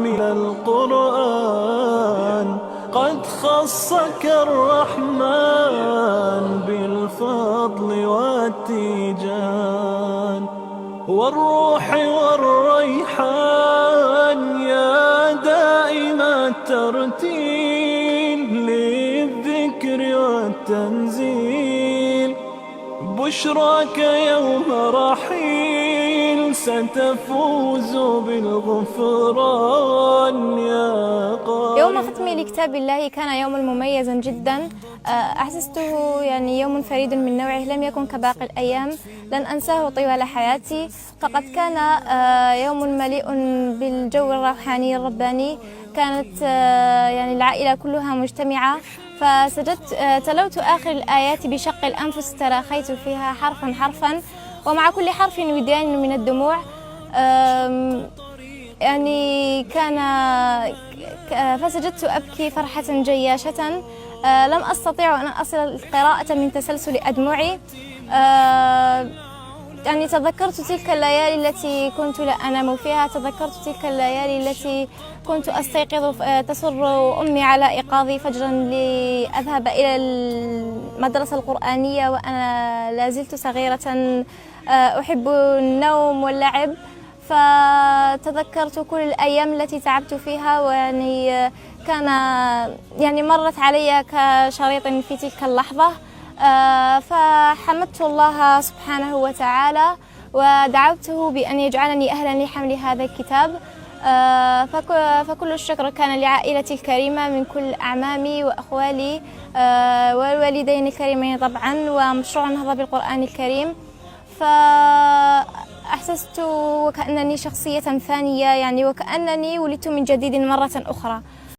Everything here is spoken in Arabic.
حامل القرآن، قد خصك الرحمن بالفضل والتيجان، والروح والريحان يا دائم الترتيل للذكر والتنزيل. بشراك يوم رحيل ستفوز بالغفران يا قائل. يوم ختمي لكتاب الله كان يوما مميزا جدا، أحسسته يعني يوم فريد من نوعه، لم يكن كباقي الأيام، لن أنساه طوال حياتي. فقد كان يوم مليء بالجو الروحاني الرباني، كانت يعني العائلة كلها مجتمعة، فسجدت تلوت آخر الآيات بشق الأنفس، تراخيت فيها حرفا حرفا، ومع كل حرف ودان من الدموع. يعني فسجدت أبكي فرحة جياشة، لم أستطيع أن أصل القراءة من تسلسل أدمعي. يعني تذكرت تلك الليالي التي كنت لا أنام فيها، تذكرت تلك الليالي التي كنت أستيقظ تصر أمي على إيقاظي فجرا لأذهب إلى المدرسة القرآنية وأنا لازلت صغيرة أحب النوم واللعب. فتذكرت كل الأيام التي تعبت فيها، ويعني كان يعني مرت علي كشريط في تلك اللحظة. فحمدت الله سبحانه وتعالى ودعوته بأن يجعلني أهلا لحمل هذا الكتاب. فكل الشكر كان لعائلتي الكريمة من كل أعمامي وأخوالي والوالدين الكريمين طبعا، ومشروع النهضة بالقرآن الكريم. فأحسست وكأنني شخصية ثانية، يعني وكأنني ولدت من جديد مرة أخرى.